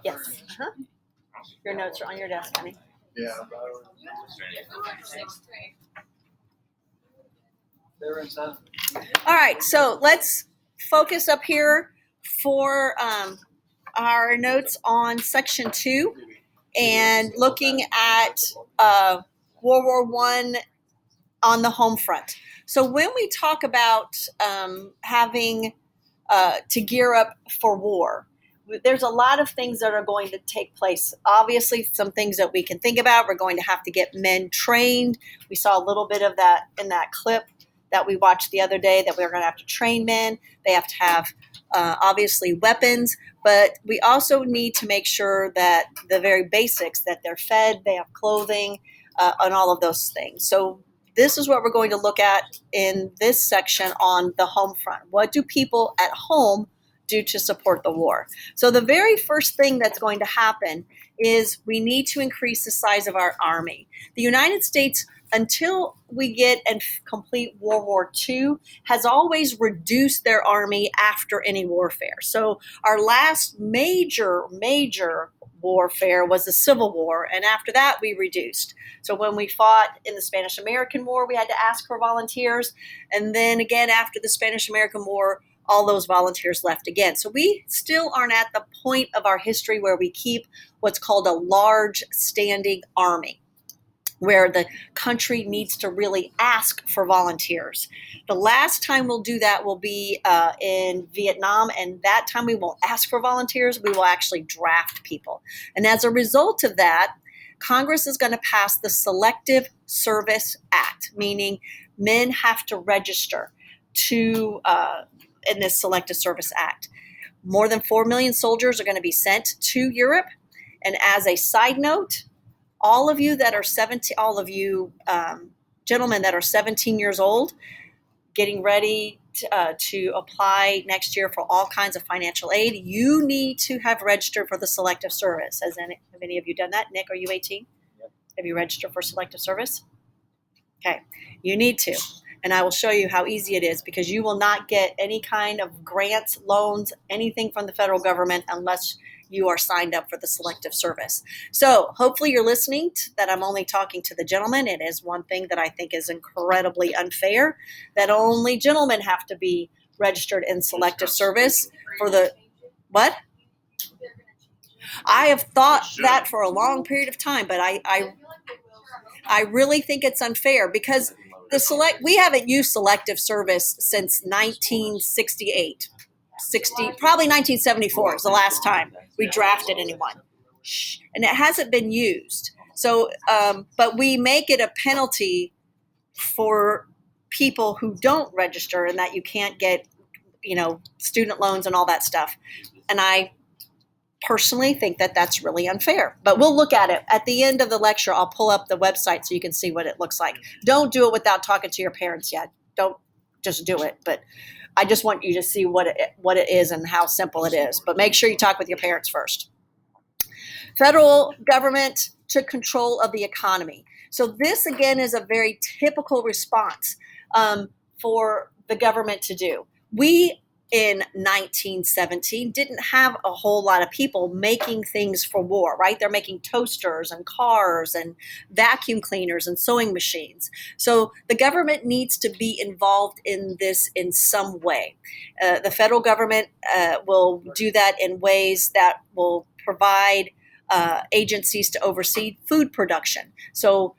Yes. Uh-huh. Your notes are on your desk, honey. Yeah. All right, so let's focus up here for our notes on section 2 and looking at World War I on the home front. So when we talk about having to gear up for war, there's a lot of things that are going to take place. Obviously, some things that we can think about. We're going to have to get men trained. We saw a little bit of that in that clip that we watched the other day, that we're going to have to train men. They have to have, obviously, weapons. But we also need to make sure that the very basics, that they're fed, they have clothing, and all of those things. So this is what we're going to look at in this section on the home front. What do people at home do to support the war? So the very first thing that's going to happen is we need to increase the size of our army. The United States, until we get and complete World War II, has always reduced their army after any warfare. So our last major warfare was the Civil War, and after that we reduced. So when we fought in the Spanish-American War, we had to ask for volunteers, and then again after the Spanish-American War, all those volunteers left again. So we still aren't at the point of our history where we keep what's called a large standing army, where the country needs to really ask for volunteers. The last time we'll do that will be in Vietnam, and that time we won't ask for volunteers, we will actually draft people. And as a result of that, Congress is going to pass the Selective Service Act, meaning men have to register to in this Selective Service Act. More than 4 million soldiers are going to be sent to Europe. And as a side note, all of you that are 17, all of you gentlemen that are 17 years old, getting ready to apply next year for all kinds of financial aid, you need to have registered for the Selective Service. Have any of you done that? Nick, are you 18? Yep. Have you registered for Selective Service? Okay, you need to. And I will show you how easy it is, because you will not get any kind of grants, loans, anything from the federal government unless you are signed up for the Selective Service. So hopefully you're listening that I'm only talking to the gentlemen. It is one thing that I think is incredibly unfair, that only gentlemen have to be registered in Selective Service for the, what? I have thought that for a long period of time, but I really think it's unfair, because we haven't used Selective Service since 1968. Probably 1974 is the last time we drafted anyone, and it hasn't been used. So, but we make it a penalty for people who don't register, and that you can't get, student loans and all that stuff. And I personally think that that's really unfair, but we'll look at it at the end of the lecture. I'll pull up the website so you can see what it looks like. Don't do it without talking to your parents yet. Don't just do it, but I just want you to see what it is and how simple it is. But make sure you talk with your parents first. Federal government took control of the economy. So this, again, is a very typical response for the government to do. We, in 1917, didn't have a whole lot of people making things for war, right? They're making toasters and cars and vacuum cleaners and sewing machines. So the government needs to be involved in this in some way. The federal government will do that in ways that will provide agencies to oversee food production. So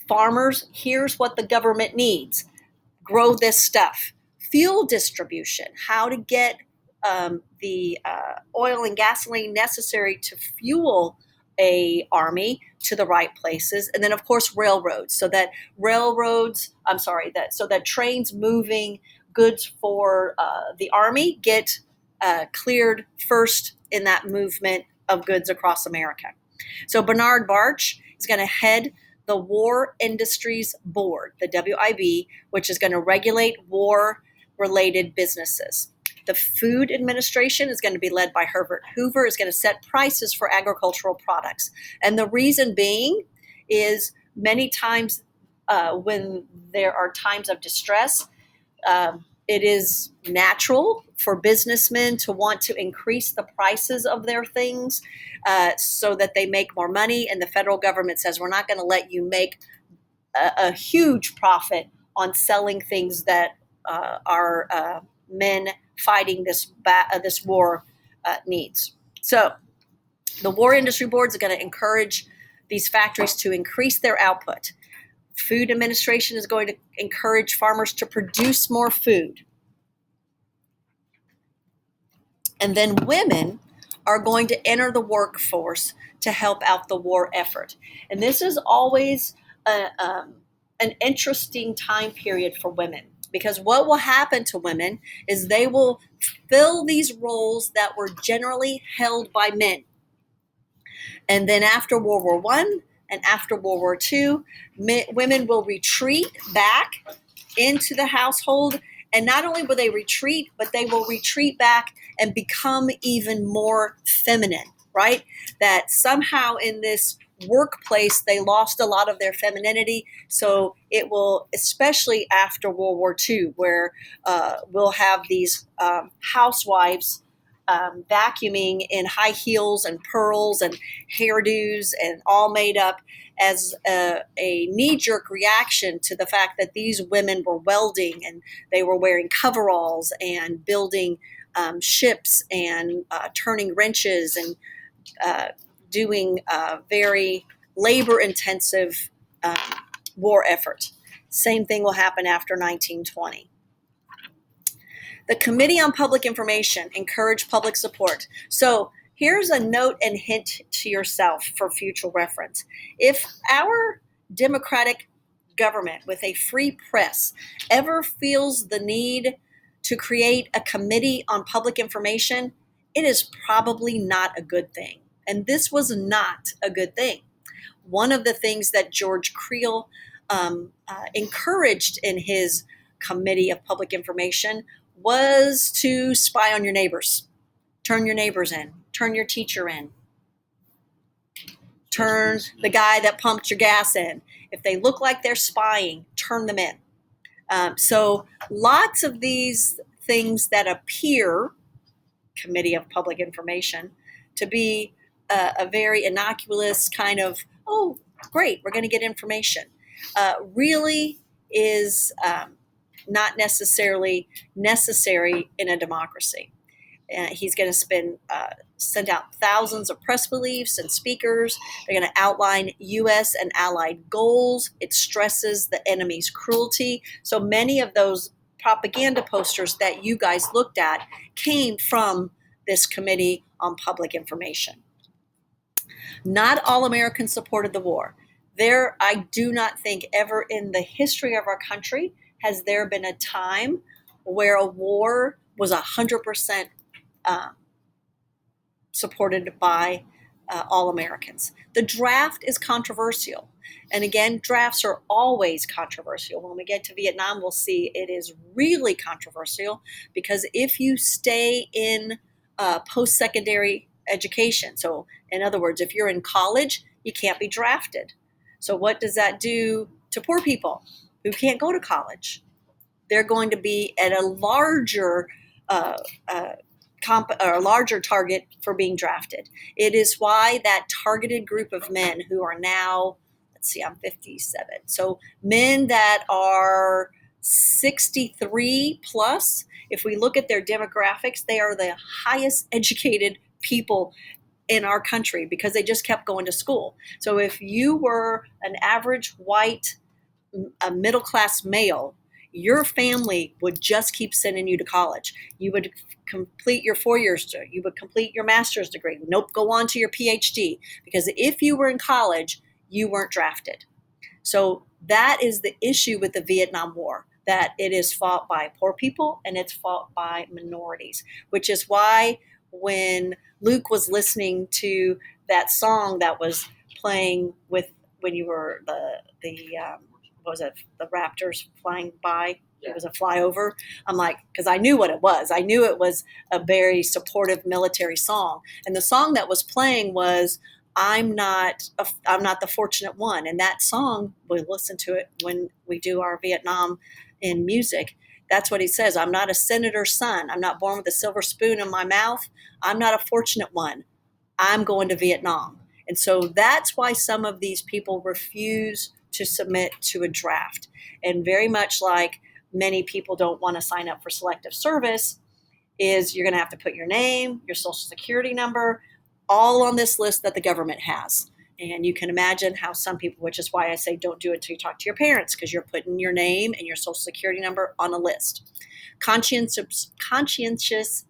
farmers, here's what the government needs. Grow this stuff. Fuel distribution, how to get the oil and gasoline necessary to fuel a army to the right places. And then, of course, railroads, so that trains moving goods for the army get cleared first in that movement of goods across America. So Bernard Barch is going to head the War Industries Board, the WIB, which is going to regulate war-related businesses. The Food Administration is going to be led by Herbert Hoover, is going to set prices for agricultural products. And the reason being is many times when there are times of distress, it is natural for businessmen to want to increase the prices of their things so that they make more money. And the federal government says, we're not going to let you make a huge profit on selling things that our men fighting this war needs. So the War Industry Boards are going to encourage these factories to increase their output. Food Administration is going to encourage farmers to produce more food. And then women are going to enter the workforce to help out the war effort. And this is always an interesting time period for women, because what will happen to women is they will fill these roles that were generally held by men. And then after World War I and after World War II, women will retreat back into the household. And not only will they retreat, but they will retreat back and become even more feminine, right? That somehow in this workplace, they lost a lot of their femininity. So it will, especially after World War II, where we'll have these housewives vacuuming in high heels and pearls and hairdos and all made up as a knee-jerk reaction to the fact that these women were welding and they were wearing coveralls and building ships and turning wrenches and doing very labor-intensive war effort. Same thing will happen after 1920. The Committee on Public Information encouraged public support. So here's a note and hint to yourself for future reference. If our democratic government with a free press ever feels the need to create a committee on public information, it is probably not a good thing. And this was not a good thing. One of the things that George Creel encouraged in his Committee of Public Information was to spy on your neighbors. Turn your neighbors in. Turn your teacher in. Turn the guy that pumped your gas in. If they look like they're spying, turn them in. So lots of these things that appear, Committee of Public Information, to be a very innocuous kind of, oh, great, we're going to get information, really is not necessarily necessary in a democracy. He's going to send out thousands of press reliefs and speakers. They're going to outline U.S. and allied goals. It stresses the enemy's cruelty. So many of those propaganda posters that you guys looked at came from this Committee on Public Information. Not all Americans supported the war. I do not think ever in the history of our country has there been a time where a war was 100% supported by all Americans. The draft is controversial. And again, drafts are always controversial. When we get to Vietnam, we'll see it is really controversial, because if you stay in post-secondary education, so in other words, if you're in college, you can't be drafted. So what does that do to poor people who can't go to college? They're going to be at a larger larger target for being drafted. It is why that targeted group of men who are now, let's see, I'm 57. So men that are 63 plus, if we look at their demographics, they are the highest educated people in our country because they just kept going to school. So if you were an average white, middle-class male, your family would just keep sending you to college. You would complete your 4 years, you would complete your master's degree. Nope, go on to your PhD, because if you were in college, you weren't drafted. So that is the issue with the Vietnam War, that it is fought by poor people and it's fought by minorities, which is why when Luke was listening to that song that was playing with when you were what was it, the Raptors flying by? Yeah. It was a flyover. I'm like, because I knew what it was. I knew it was a very supportive military song. And the song that was playing was I'm not the fortunate one. And that song, we listen to it when we do our Vietnam in music. That's what he says. I'm not a senator's son. I'm not born with a silver spoon in my mouth. I'm not a fortunate one. I'm going to Vietnam. And so that's why some of these people refuse to submit to a draft. And very much like many people don't want to sign up for selective service, is you're going to have to put your name, your social security number, all on this list that the government has. And you can imagine how some people, which is why I say don't do it until you talk to your parents, because you're putting your name and your social security number on a list. Conscientious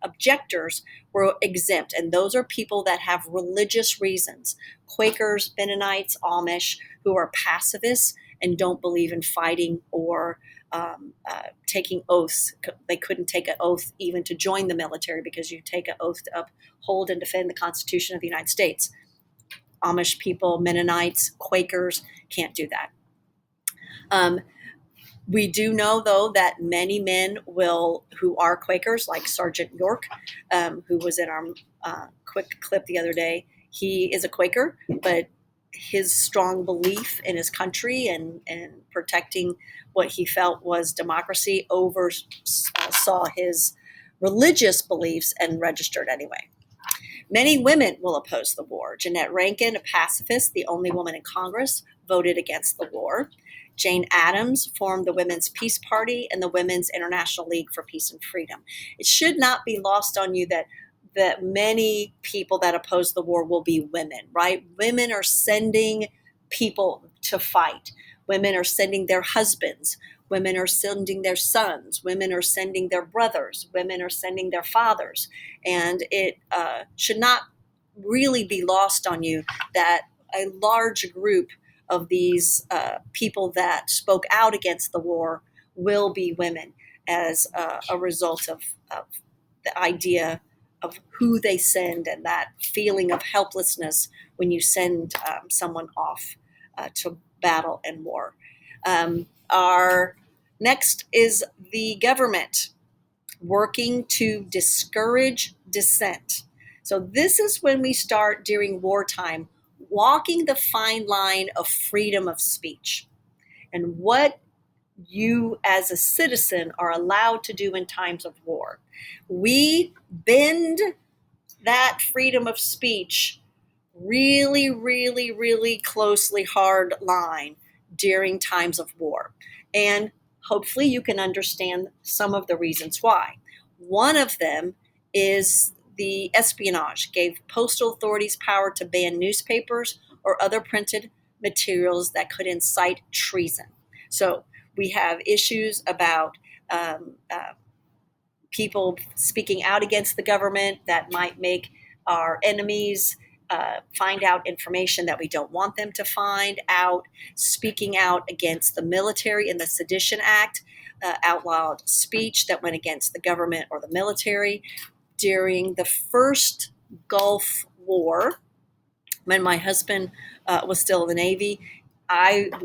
objectors were exempt, and those are people that have religious reasons. Quakers, Mennonites, Amish, who are pacifists and don't believe in fighting or taking oaths. They couldn't take an oath even to join the military, because you take an oath to uphold and defend the Constitution of the United States. Amish people, Mennonites, Quakers can't do that. We do know, though, that many men who are Quakers, like Sergeant York, who was in our quick clip the other day, he is a Quaker, but his strong belief in his country and protecting what he felt was democracy oversaw his religious beliefs and registered anyway. Many women will oppose the war. Jeannette Rankin, a pacifist, the only woman in Congress, voted against the war. Jane Addams formed the Women's Peace Party and the Women's International League for Peace and Freedom. It should not be lost on you that many people that oppose the war will be women, right? Women are sending people to fight. Women are sending their husbands. Women are sending their sons. Women are sending their brothers. Women are sending their fathers. And it should not really be lost on you that a large group of these people that spoke out against the war will be women as a result of the idea of who they send and that feeling of helplessness when you send someone off to battle and war. Our next is the government working to discourage dissent. So this is when we start during wartime walking the fine line of freedom of speech and what you as a citizen are allowed to do in times of war. We bend that freedom of speech really, really, really closely hard line during times of war. And hopefully you can understand some of the reasons why. One of them is the espionage gave postal authorities power to ban newspapers or other printed materials that could incite treason. So we have issues about people speaking out against the government that might make our enemies find out information that we don't want them to find out, speaking out against the military in the Sedition Act, outlawed speech that went against the government or the military. During the first Gulf War, when my husband was still in the Navy,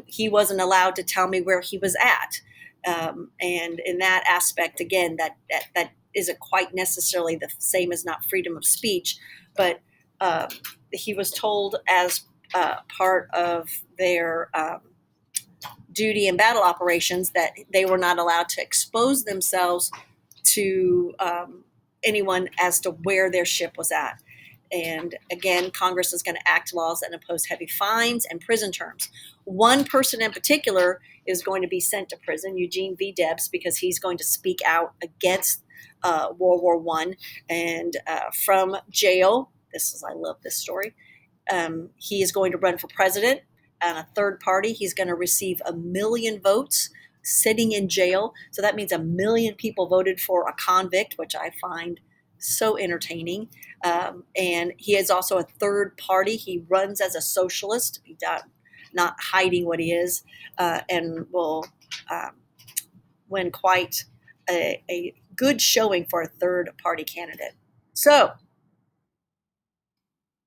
he wasn't allowed to tell me where he was at. And in that aspect, again, that isn't quite necessarily the same as not freedom of speech, but he was told as part of their duty and battle operations that they were not allowed to expose themselves to anyone as to where their ship was at. And again, Congress is going to act laws that impose heavy fines and prison terms. One person in particular is going to be sent to prison, Eugene V. Debs, because he's going to speak out against World War I. And from jail, I love this story, he is going to run for president on a third party. He's going to receive 1 million votes sitting in jail. So that means 1 million people voted for a convict, which I find so entertaining. And he is also a third party. He runs as a socialist, not hiding what he is, and will win quite a good showing for a third party candidate. So,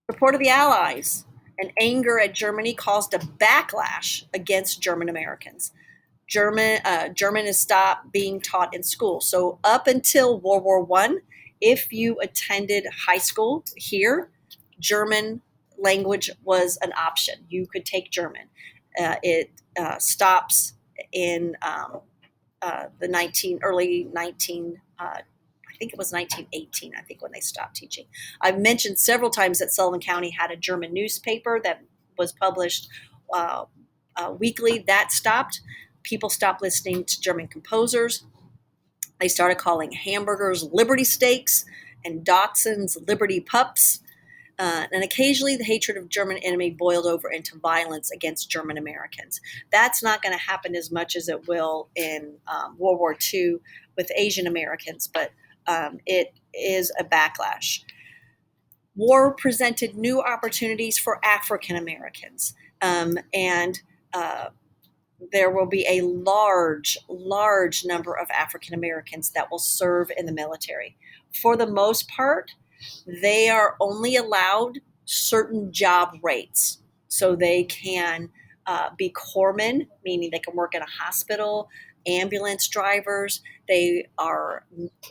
report of the Allies and anger at Germany caused a backlash against German Americans. German is stopped being taught in school. So up until World War I, if you attended high school here, German language was an option. You could take German. It stops in early 19. I think it was 1918, I think, when they stopped teaching. I've mentioned several times that Sullivan County had a German newspaper that was published weekly. That stopped. People stopped listening to German composers. They started calling hamburgers Liberty Steaks and Dachshunds Liberty Pups. And occasionally the hatred of German enemy boiled over into violence against German Americans. That's not going to happen as much as it will in World War II with Asian Americans, but it is a backlash. War presented new opportunities for African Americans, and there will be a large number of African Americans that will serve in the military. For the most part, they are only allowed certain job rates. So they can be corpsmen, meaning they can work in a hospital, ambulance drivers. They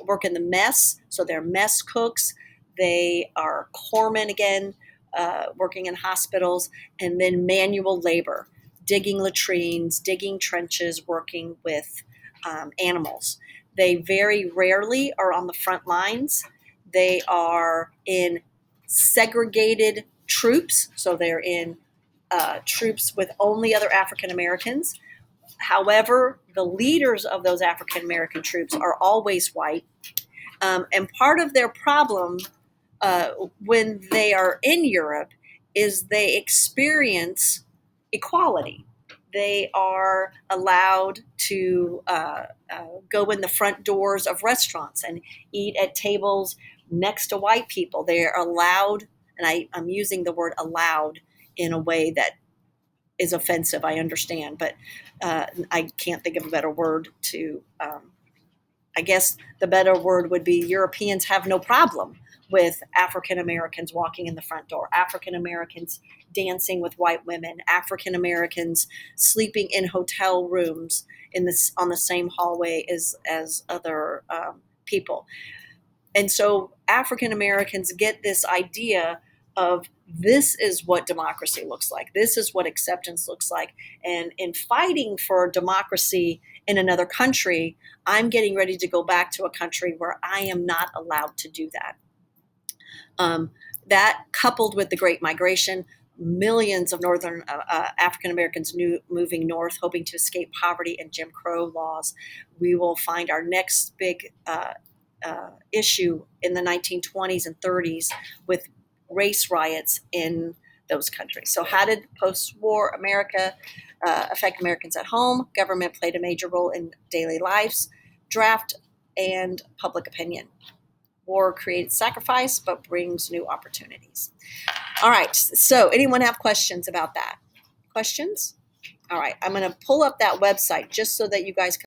work in the mess, so they're mess cooks. They are corpsmen again, working in hospitals, and then manual labor, digging latrines, digging trenches, working with animals. They very rarely are on the front lines. They are in segregated troops, so they're in troops with only other African Americans. However, the leaders of those African American troops are always white. And part of their problem when they are in Europe is they experience equality. They are allowed to go in the front doors of restaurants and eat at tables next to white people. They are allowed, and I'm using the word allowed in a way that is offensive, I understand, but I can't think of a better word to, I guess the better word would be Europeans have no problem with African Americans walking in the front door, African Americans dancing with white women, African Americans sleeping in hotel rooms on the same hallway as other people. And so African Americans get this idea of this is what democracy looks like. This is what acceptance looks like. And in fighting for democracy in another country, I'm getting ready to go back to a country where I am not allowed to do that. That coupled with the Great Migration, millions of Northern African Americans moving north, hoping to escape poverty and Jim Crow laws, we will find our next big issue in the 1920s and 30s with race riots in those countries. So how did post-war America affect Americans at home? Government played a major role in daily lives, draft, and public opinion. War creates sacrifice, but brings new opportunities. All right, so anyone have questions about that? Questions? All right, I'm going to pull up that website just so that you guys can